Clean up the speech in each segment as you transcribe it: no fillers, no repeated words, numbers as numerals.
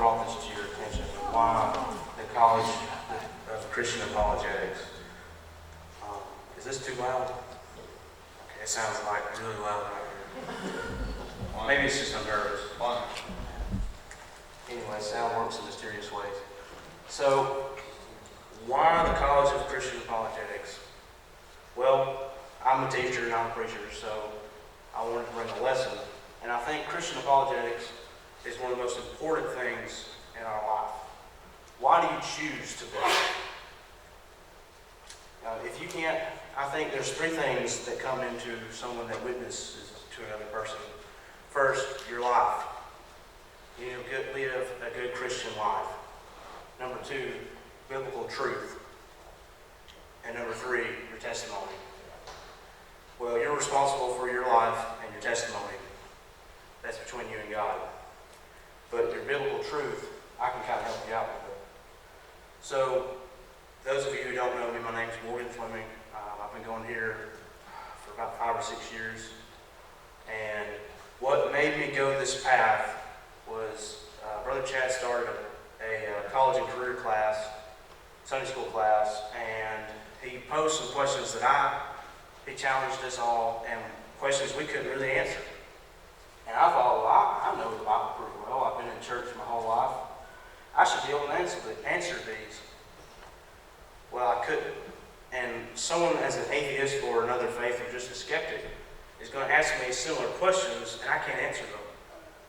brought this to your attention. Why the College of Christian Apologetics. Is this too loud? Okay, it sounds like really loud right here. Maybe it's just I'm nervous. Anyway, sound works in mysterious ways. So, why the College of Christian Apologetics? Well, I'm a teacher and I'm a preacher, so I wanted to bring a lesson. And I think Christian apologetics is one of the most important things in our life. Why do you choose to believe? If you can't, I think there's three things that come into someone that witnesses to another person. First, your life. You need to live a good Christian life. Number two, biblical truth. And number three, your testimony. Well, you're responsible for your life and your testimony. That's between you and God. But your biblical truth, I can kind of help you out with it. So, those of you who don't know me, my name's Fleming. I've been going here for about 5 or 6 years. And what made me go this path was Brother Chad started a college and career class, Sunday school class, and he posed some questions that he challenged us all, and questions we couldn't really answer. And I thought, well, I know the Bible pretty well. I've been in church my whole life. I should be able to answer these. Well, I couldn't. And someone as an atheist or another faith or just a skeptic is going to ask me similar questions, and I can't answer them.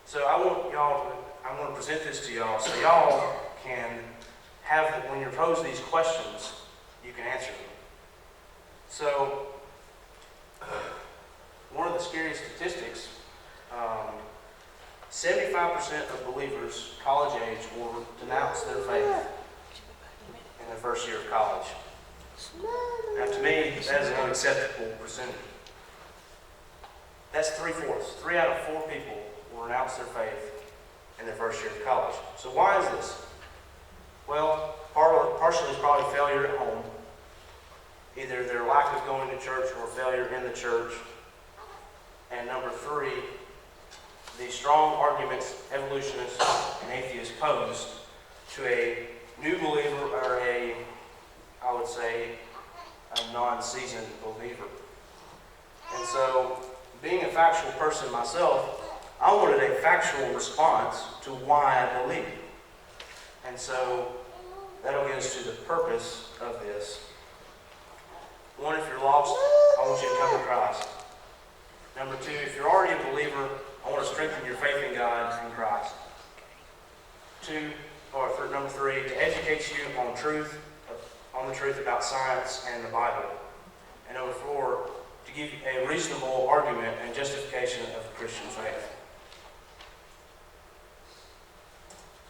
So I want to present this to y'all so y'all can have, when you're posed these questions, you can answer them. So, one of the scary statistics, 75% of believers college age will denounce their faith in their first year of college. Now to me, that is an unacceptable percentage. That's 3/4. 3 out of 4 people will renounce their faith in their first year of college. So why is this? Well, partially it's probably failure at home. Either their lack of going to church or failure in the church. And number 3, the strong arguments evolutionists and atheists pose to a new believer or I would say, a non-seasoned believer. And so, being a factual person myself, I wanted a factual response to why I believe. And so, that'll get us to the purpose of this. One, if you're lost, I want you to come to Christ. Number 2, if you're already a believer, I want to strengthen your faith in God and Christ. Number 3, to educate you on the truth about science and the Bible. And number 4, to give you a reasonable argument and justification of the Christian faith.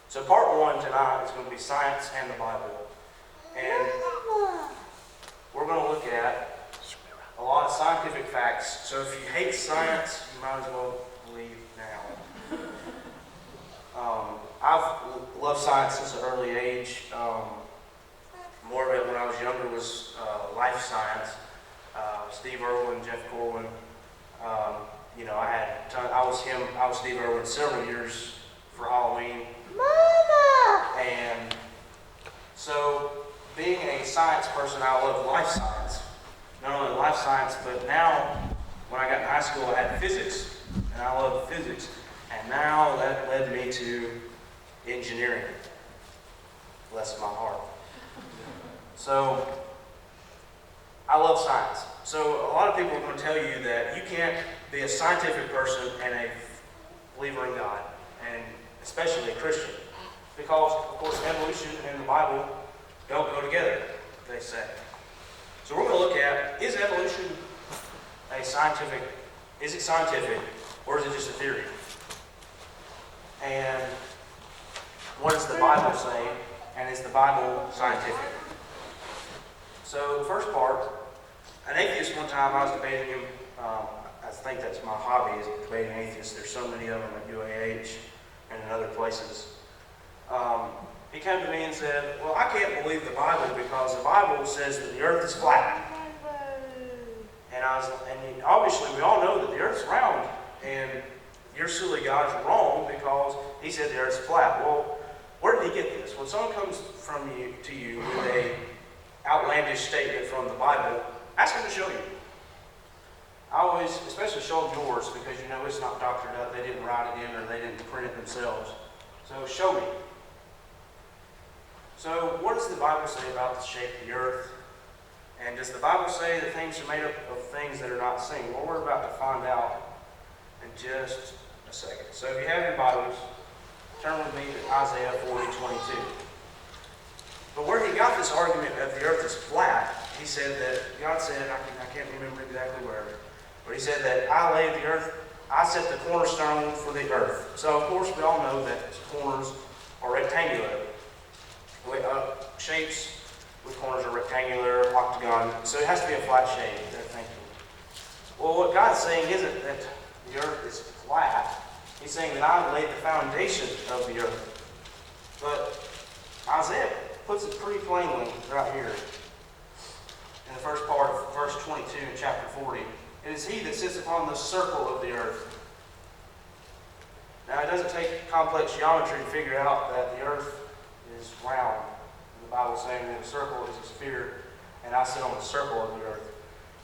So part 1 tonight is going to be science and the Bible. And we're going to look at a lot of scientific facts. So if you hate science, you might as well leave now. I've loved science since an early age. More of it when I was younger was life science. Steve Irwin, Jeff Corwin. I was Steve Irwin several years for Halloween. Mama! And so, being a science person, I love life science. Not only life science, but now, when I got in high school, I had physics, and I love physics. And now that led me to engineering. Bless my heart. So, I love science. So, a lot of people are going to tell you that you can't be a scientific person and a believer in God, and especially a Christian, because, of course, evolution and the Bible don't go together, they say. So, we're going to look at, is evolution scientific, or is it just a theory? And what does the Bible say, and is the Bible scientific? So the first part, an atheist one time, I was debating him, I think that's my hobby, is debating atheists. There's so many of them at UAH and in other places. He came to me and said, well, I can't believe the Bible because the Bible says that the earth is flat. And obviously we all know that the earth's round, and your silly God's wrong because he said the earth's flat. Well, Where did he get this? When someone comes to you with a outlandish statement from the Bible, ask him to show you. I always, especially show them yours, because you know it's not doctored up. They didn't write it in or they didn't print it themselves. So show me. So what does the Bible say about the shape of the earth? And does the Bible say that things are made up of things that are not seen? Well, we're about to find out in just a second. So if you have your Bibles, turn with me to Isaiah 40:22. But where he got this argument that the earth is flat, he said that God said, I can't remember exactly where, but he said that I set the cornerstone for the earth. So of course we all know that corners are rectangular. Shapes with corners are rectangular, octagon, so it has to be a flat shape. They're thinking. Well, what God's saying isn't that the earth is flat. He's saying that I laid the foundation of the earth. But Isaiah puts it pretty plainly right here. In the first part of verse 22 in chapter 40. It is he that sits upon the circle of the earth. Now, it doesn't take complex geometry to figure out that the earth is round. The Bible is saying that a circle is a sphere, and I sit on the circle of the earth.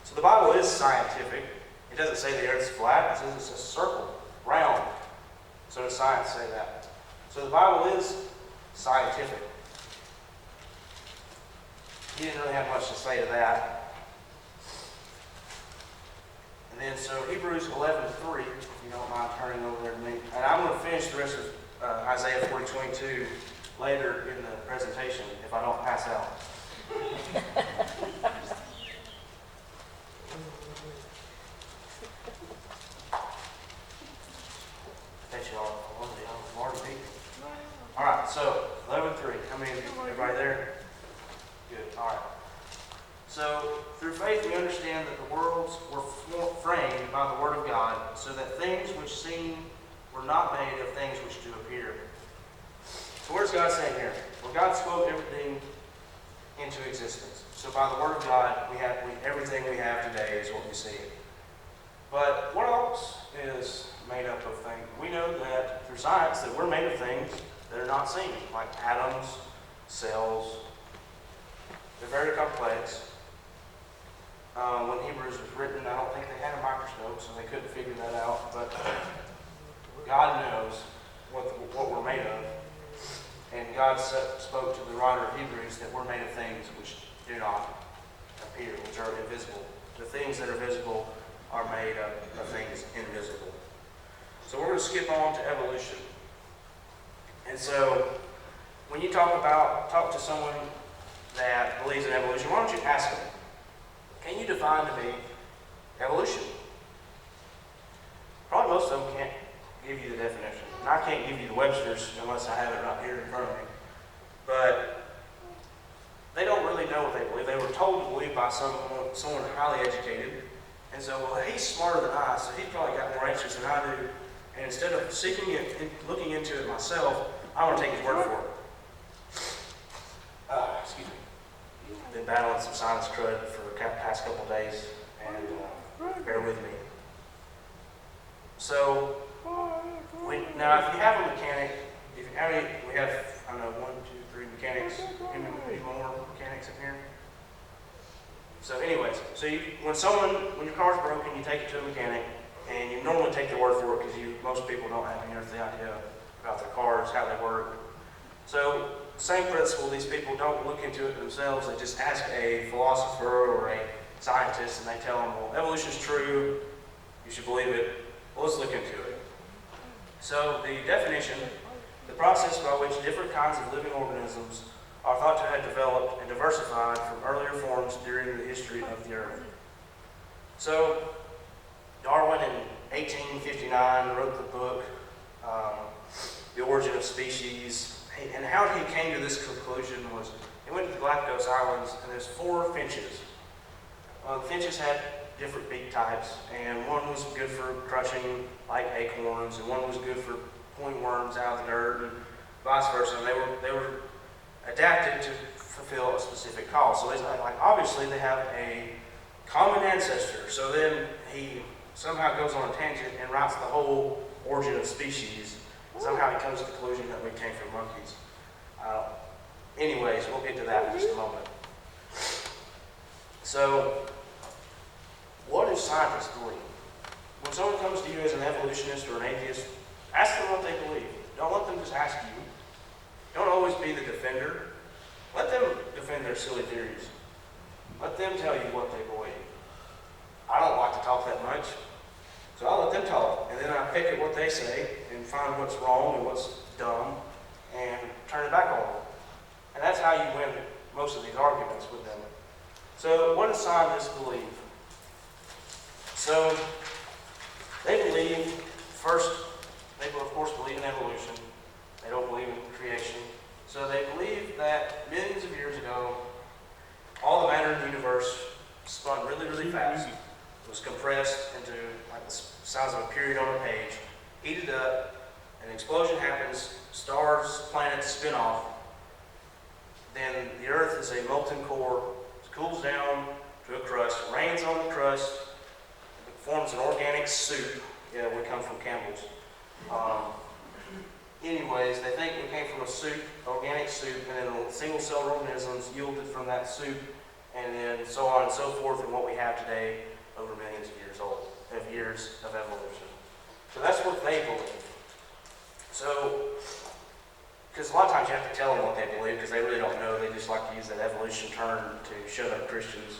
So the Bible is scientific. It doesn't say the earth is flat. It says it's a circle, round. So does science say that? So the Bible is scientific. He didn't really have much to say to that. And then, so Hebrews 11:3, if you don't mind turning over there to me. And I'm going to finish the rest of Isaiah 40:22 later in the presentation if I don't pass out. Bet you all smart people. All right, so 11:3. How many? Everybody there? Good. All right. So through faith we understand that the worlds were framed by the word of God, so that things which seem were not made of things which do appear. So where's God saying here? Well, God spoke everything into existence. So by the word of God, everything we have today is what we see. But what else is made up of things? We know that through science that we're made of things that are not seen, like atoms, cells. They're very complex. When Hebrews was written, I don't think they had a microscope, so they couldn't figure that out. But God knows what we're made of. And God spoke to the writer of Hebrews that we're made of things which do not appear, which are invisible. The things that are visible are made of things invisible. So we're going to skip on to evolution. And so when you talk to someone that believes in evolution, why don't you ask them, can you define to me evolution? Probably most of them can't give you the definition. And I can't give you the Webster's unless I have it right here in front of me. But they don't really know what they believe. They were told to believe by someone highly educated. And so, well, he's smarter than I, so he's probably got more answers than I do. And instead of seeking it and looking into it myself, I want to take his word for it. Excuse me. Been battling some sinus crud for the past couple of days, and bear with me. So, now if you have a mechanic, we have, I don't know, 1, 2, 3 mechanics, maybe more mechanics in here. So anyways, when your car's broken, you take it to a mechanic, and you normally take their word for it because most people don't have any earthly idea about their cars, how they work. So, same principle, these people don't look into it themselves, they just ask a philosopher or a scientist and they tell them, well, evolution is true, you should believe it, well, let's look into it. So the definition, the process by which different kinds of living organisms are thought to have developed and diversified from earlier forms during the history of the earth. So Darwin in 1859 wrote the book, The Origin of Species. And how he came to this conclusion was, he went to the Galapagos Islands, and there's 4 finches. Finches had different beak types, and one was good for crushing like acorns, and one was good for pulling worms out of the dirt, and vice versa. And they were adapted to fulfill a specific cause. So obviously they have a common ancestor. So then he somehow goes on a tangent and writes the whole origin of species. Somehow he comes to the conclusion that we came from monkeys. Anyways, we'll get to that in just a moment. So, what do scientists believe? When someone comes to you as an evolutionist or an atheist, ask them what they believe. Don't let them just ask you. Don't always be the defender. Let them defend their silly theories. Let them tell you what they believe. I don't like to talk that much, so I'll let them talk. And then I pick at what they say and find what's wrong and what's dumb and turn it back on them. And that's how you win most of these arguments with them. So what do scientists believe? So they believe, first, they of course believe in evolution. They don't believe in creation. So they believe that millions of years ago, all the matter in the universe spun really, really fast. It was compressed into like the size of a period on a page, heated up, an explosion happens, stars, planets spin off. Then the Earth is a molten core, it cools down to a crust, rains on the crust, it forms an organic soup. Yeah, we come from Campbell's. Anyways, they think we came from a soup, organic soup, and then single-celled organisms yielded from that soup, and then so on and so forth, and what we have today over millions of years of evolution. So that's what they believe. So, because a lot of times you have to tell them what they believe, because they really don't know. They just like to use that evolution term to shut up Christians.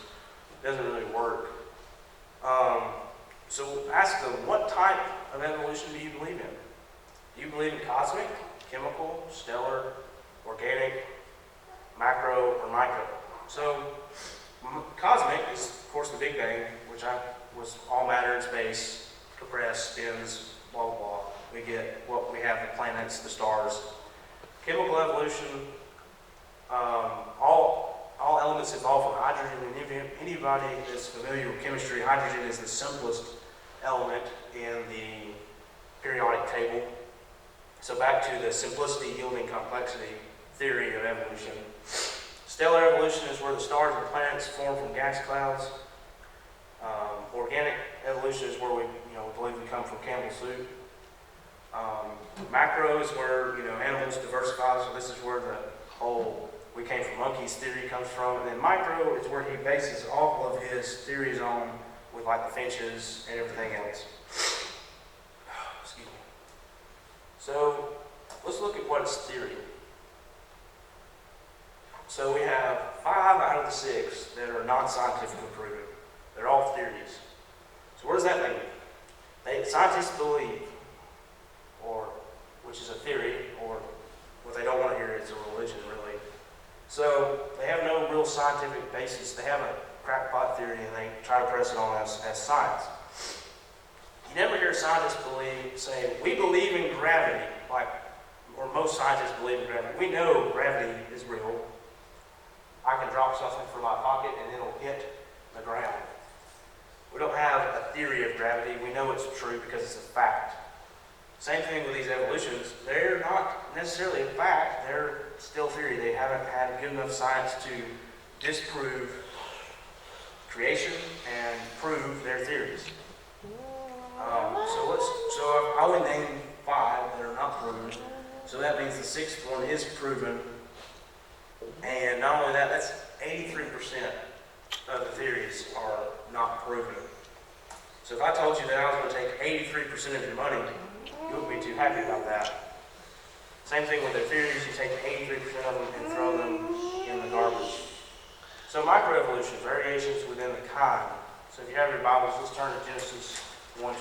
It doesn't really work. So ask them, what type of evolution do you believe in? Do you believe in cosmic, chemical, stellar, organic, macro, or micro? So cosmic is, of course, the Big Bang, which was all matter in space, compressed, spins, blah, blah, blah. We get what we have, the planets, the stars. Chemical evolution, all elements evolve from hydrogen, and anybody that's familiar with chemistry, hydrogen is the simplest element in the periodic table. So back to the simplicity yielding complexity theory of evolution. Stellar evolution is where the stars and planets form from gas clouds. Organic evolution is where we believe we come from Campbell's soup. Macro is where animals diversify, so this is where the whole we came from monkeys theory comes from. And then micro is where he bases all of his theories on, with like the finches and everything else. Excuse me. So let's look at what is theory. So we have 5 out of the 6 that are not scientifically proven. They're all theories. So what does that mean? Scientists believe, or which is a theory, or what they don't want to hear is a religion, really. So they have no real scientific basis. They have a crackpot theory, and they try to press it on as science. You never hear scientists say, we believe in gravity, or most scientists believe in gravity. We know gravity is real. I can drop something from my pocket and it'll hit the ground. We don't have a theory of gravity. We know it's true because it's a fact. Same thing with these evolutions. They're not necessarily a fact. They're still theory. They haven't had good enough science to disprove creation and prove their theories. So I would name 5 that are not proven. So that means the 6th one is proven. And not only that, that's 83% of the theories are not proven. So if I told you that I was going to take 83% of your money, you wouldn't be too happy about that. Same thing with their theories. You take 83% of them and throw them in the garbage. So microevolution, variations within the kind. So if you have your Bibles, let's turn to Genesis 1:24.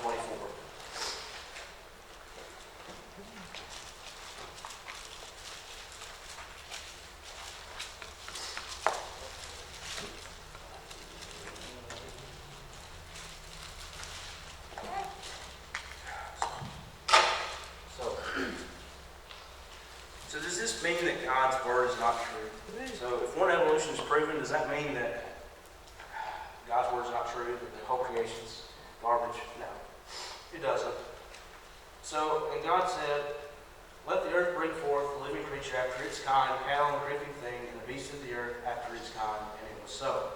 So does this mean that God's word is not true? So if one evolution is proven, does that mean that God's word is not true, that the whole creation's garbage? No, it doesn't. So, and God said, let the earth bring forth the living creature after its kind, cattle and creeping thing, and the beasts of the earth after its kind, and it was so.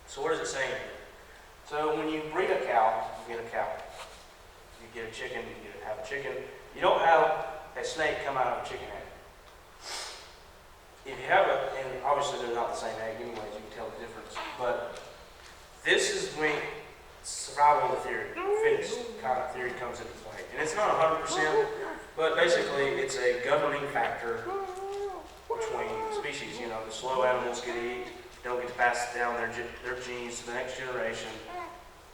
So what is it saying here? So when you breed a cow, you get a cow. You get a chicken, have a chicken. You don't have a snake come out of a chicken egg. obviously they're not the same egg anyways, you can tell the difference. But this is when survival of the fittest kind of theory comes into play. And it's not 100%, but basically it's a governing factor between species. You know, the slow animals get to eat, don't get to pass down their genes to the next generation,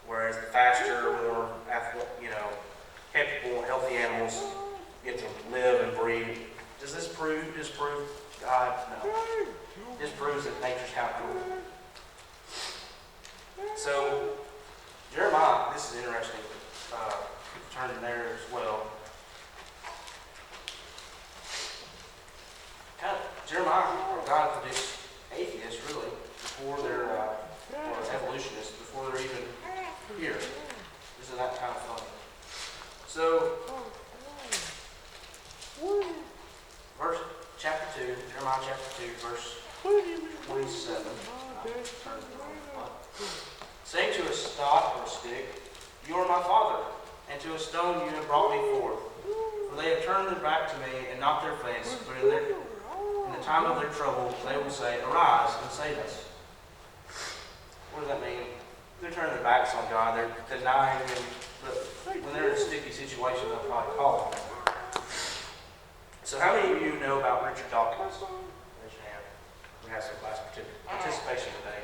whereas the faster, more capable, healthy animals get to live and breed. Does this disprove God? No. This proves that nature's how cool. So, Jeremiah, this is interesting. Turn in there as well. Jeremiah, or God produced atheists really before they're, or evolutionists, before they're even here. Isn't that kind of funny? So, Jeremiah chapter 2, verse 27. Saying to a stock or a stick, "You are my father," and to a stone, "You have brought me forth. For they have turned their back to me and not their face, but in the time of their trouble they will say, 'Arise and save us.'" What does that mean? They're turning their backs on God. They're denying Him. But when they're in a sticky situation, they'll probably call Him. So how many of you know about Richard Dawkins? Raise your hand. We have some class participation today.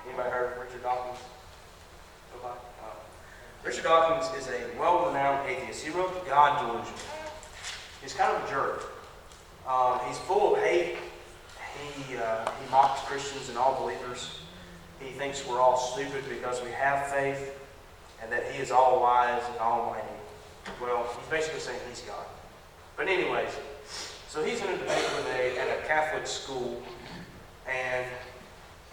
Anybody heard of Richard Dawkins? Nobody? Richard Dawkins is a well-renowned atheist. He wrote The God Delusion. He's kind of a jerk. He's full of hate. He mocks Christians and all believers. He thinks we're all stupid because we have faith and that He is all wise and almighty. Well, he's basically saying He's God. But anyways, so he's in a debate at a Catholic school, and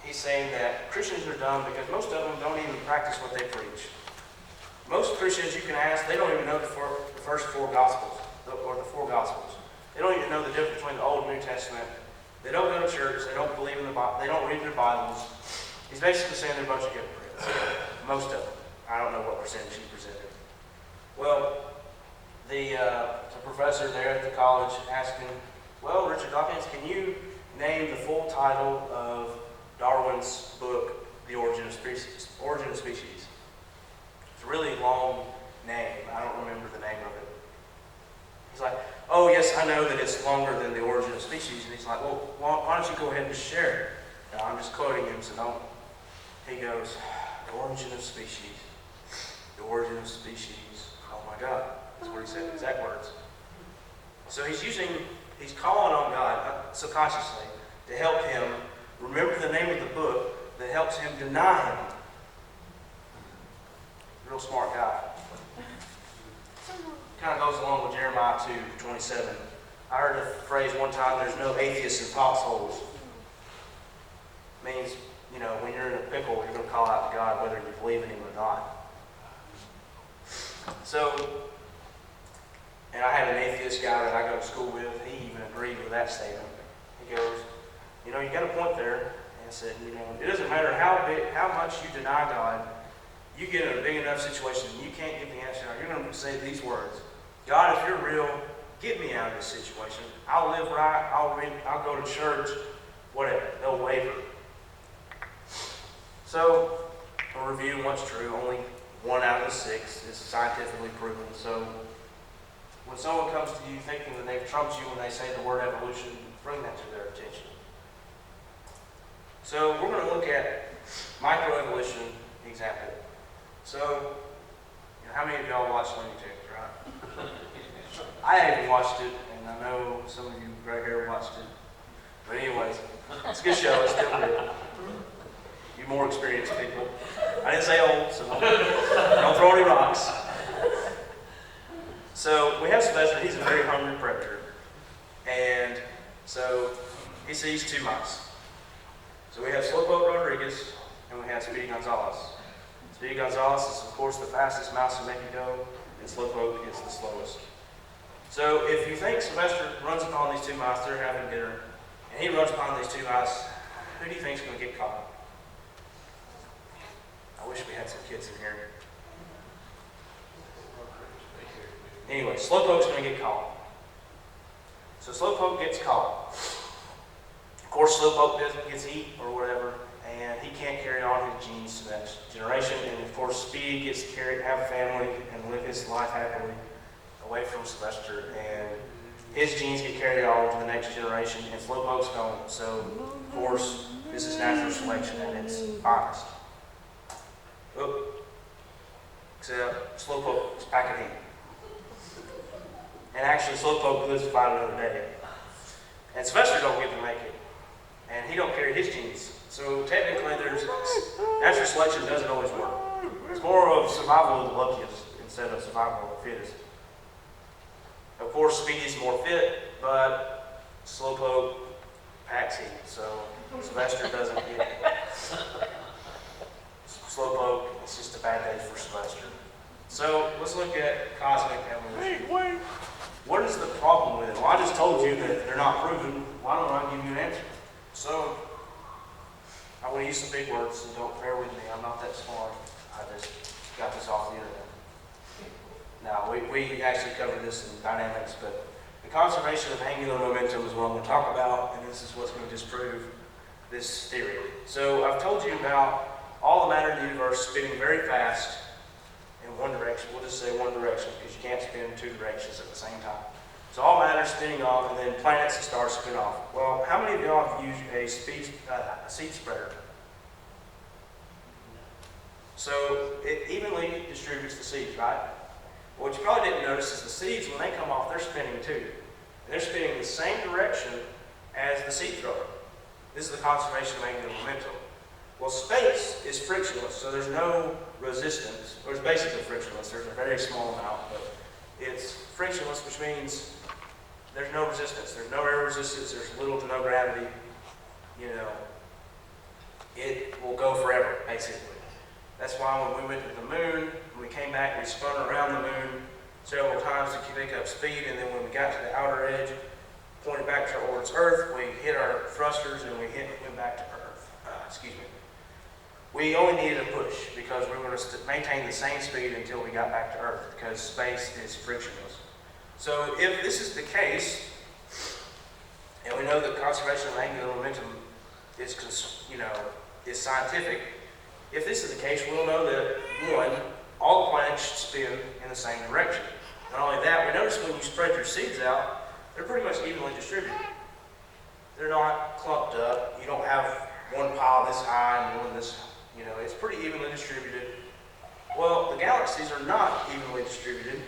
he's saying that Christians are dumb because most of them don't even practice what they preach. Most Christians you can ask, they don't even know the first four Gospels, or the four Gospels. They don't even know the difference between the Old and New Testament. They don't go to church. They don't believe in the Bible. They don't read their Bibles. He's basically saying they're a bunch of hypocrites. Most of them. I don't know what percentage he presented. Well, the professor there at the college asked him, "Well, Richard Dawkins, can you name the full title of Darwin's book, The Origin of Species?" It's a really long name. I don't remember the name of it. He's like, "Oh, yes, I know that it's longer than The Origin of Species." And he's like, "Well, why don't you go ahead and just share it?" Now, I'm just quoting him, so don't. He goes, "The origin of species. The origin of species. Oh my God." That's what he said, exact words. So he's calling on God subconsciously to help him remember the name of the book that helps him deny Him. Real smart guy. Kind of goes along with Jeremiah 2:27. I heard a phrase one time, "There's no atheists in foxholes." Means, when you're in a pickle, you're going to call out to God whether you believe in Him or not. So, and I had an atheist guy that I go to school with. He even agreed with that statement. He goes, "You got a point there." And I said, "It doesn't matter how much you deny God, you get in a big enough situation and you can't get the answer out. You're going to say these words: 'God, if you're real, get me out of this situation. I'll live right. I'll go to church. Whatever." They'll waver. So, a review, what's true, only 1 out of the 6 is scientifically proven. So, when someone comes to you thinking that they've trumped you when they say the word evolution, bring that to their attention. So, we're going to look at microevolution example. So, how many of y'all watched Looney Tunes, right? I haven't watched it, and I know some of you right here watched it. But anyways, it's a good show. It's still good. You more experienced people. I didn't say old, so don't throw any rocks. So we have Sylvester. He's a very hungry predator. And so he sees 2 mice. So we have Slowpoke Rodriguez, and we have Speedy Gonzales. Speedy Gonzales is, of course, the fastest mouse in Mexico, and Slowpoke is the slowest. So if you think Sylvester runs upon these 2 mice, they're having dinner, and he runs upon these 2 mice, who do you think is going to get caught? I wish we had some kids in here. Anyway, Slowpoke's going to get caught. So Slowpoke gets caught. course, Slowpoke gets eat or whatever, and he can't carry on his genes to the next generation. And of course, Speedy gets to have a family and live his life happily away from Sylvester, and his genes get carried on to the next generation, and Slowpoke's gone. So, of course, this is natural selection at its finest. Except Slowpoke is back at him. And actually, Slowpoke lives to fight another day. And Sylvester don't get to make it. And he don't carry his genes. So technically, natural selection doesn't always work. It's more of survival of the luckiest instead of survival of the fittest. Of course, Speedy's more fit, but Slowpoke packs heat. So Sylvester doesn't get it. Slowpoke, it's just a bad day for Sylvester. So let's look at cosmic evolution. Wait. What is the problem with it? Well, I just told you that they're not proven. Why don't I give you an answer? So, I want to use some big words, so don't bear with me. I'm not that smart. I just got this off the internet. Now, we actually covered this in dynamics, but the conservation of angular momentum is what I'm going to talk about, and this is what's going to disprove this theory. So, I've told you about all the matter in the universe spinning very fast in one direction. We'll just say one direction because you can't spin two directions at the same time. So all matter spinning off, and then planets and stars spin off. Well, how many of y'all have used a seed spreader? So it evenly distributes the seeds, right? What you probably didn't notice is the seeds, when they come off, they're spinning too. And they're spinning the same direction as the seed thrower. This is the conservation of angular momentum. Well, space is frictionless, so there's no resistance, or it's basically frictionless. There's a very small amount, but it's frictionless, which means there's no resistance. There's no air resistance. There's little to no gravity. You know, it will go forever, basically. That's why when we went to the moon, when we came back, we spun around the moon several times to pick up speed, and then when we got to the outer edge, pointed back towards Earth, we hit our thrusters and we went back to Earth. We only needed a push because we were going to maintain the same speed until we got back to Earth because space is frictionless. So if this is the case, and we know that conservation of angular momentum is scientific, if this is the case, we'll know that, one, all the planets should spin in the same direction. Not only that, we notice when you spread your seeds out, they're pretty much evenly distributed. They're not clumped up. You don't have one pile this high and one this, it's pretty evenly distributed. Well, the galaxies are not evenly distributed,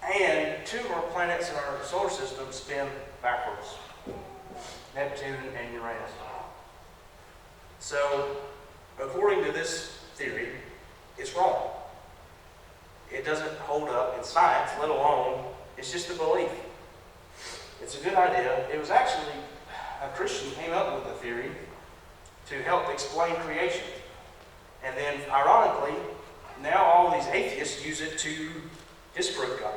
and two of our planets in our solar system spin backwards, Neptune and Uranus. So, according to this theory, it's wrong. It doesn't hold up in science, let alone, it's just a belief. It's a good idea. It was actually a Christian came up with the theory to help explain creation. And then, ironically, now all these atheists use it to disprove God.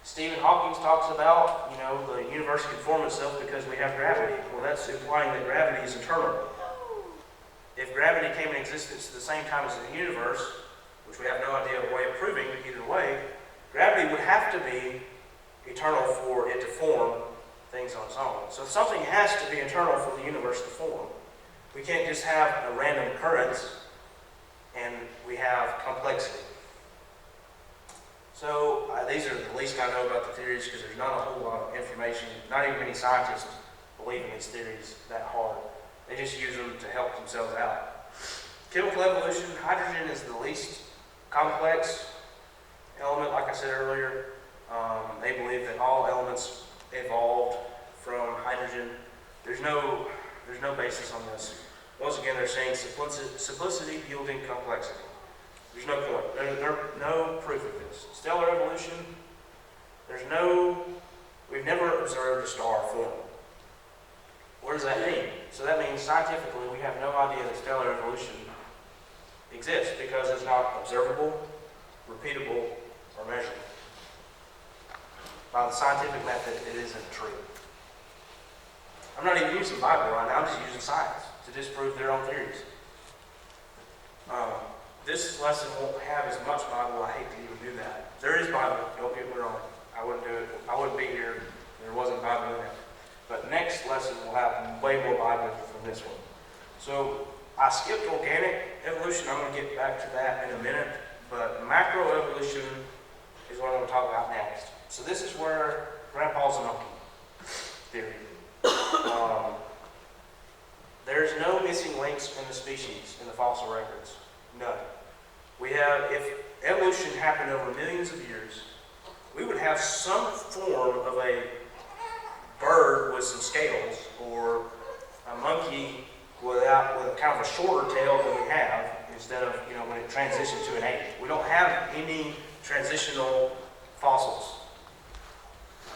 Stephen Hawking talks about, the universe can form itself because we have gravity. Well, that's implying that gravity is eternal. If gravity came in existence at the same time as the universe, which we have no idea of way of proving either way, gravity would have to be eternal for it to form things on its own. So something has to be eternal for the universe to form. We can't just have a random occurrence and we have complexity. So these are the least I know about the theories because there's not a whole lot of information. Not even many scientists believe in these theories that hard. They just use them to help themselves out. Chemical evolution, hydrogen is the least complex element, like I said earlier. They believe that all elements evolved from hydrogen. There's no basis on this. Once again, they're saying simplicity yielding complexity. There's no point. There's no proof of this. Stellar evolution, we've never observed a star form. What does that mean? So that means scientifically we have no idea that stellar evolution exists because it's not observable, repeatable, or measurable. By the scientific method, it isn't true. I'm not even using the Bible right now, I'm just using science to disprove their own theories. This lesson won't have as much Bible. I hate to even do that. There is Bible, don't get me wrong. I wouldn't do it. I wouldn't be here if there wasn't Bible in it. But next lesson we'll have way more Bible from this one. So I skipped organic evolution. I'm going to get back to that in a minute. But macroevolution is what I'm going to talk about next. So this is where Grandpa's a monkey theory. There's no missing links in the species in the fossil records. None. We have, if evolution happened over millions of years, we would have some form of a bird with some scales, or a monkey with kind of a shorter tail than we have, instead of, when it transitioned to an ape. We don't have any transitional fossils.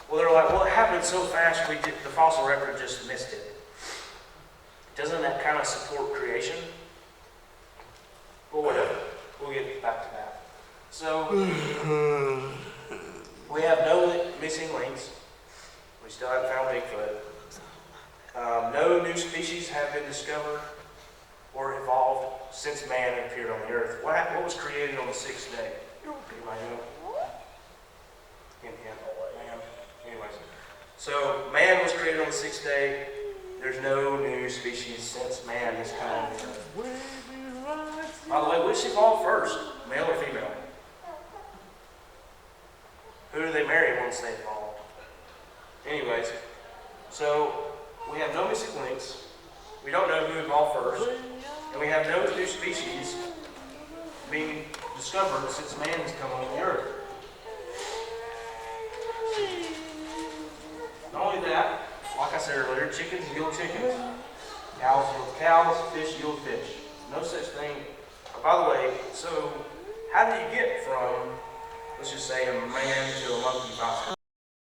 Well, they're like, well, it happened so fast, the fossil record just missed it. Doesn't that kind of support creation? Well, whatever. We'll get back to that. So, we have no missing links. We still haven't found Bigfoot. No new species have been discovered or evolved since man appeared on the earth. What was created on the sixth day? Anybody know? Hint, hint. Man. Anyways. So, man was created on the sixth day. There's no new species since man has come on the earth. By the way, which evolved first? Male or female? Who do they marry once they evolve? Anyways, so we have no missing links. We don't know who evolved first. And we have no new species being discovered since man has come on the earth. Not only that, like I said earlier, chickens yield chickens, cows yield cows, fish yield fish. No such thing. By the way, so how do you get from, let's just say, a man to a monkey?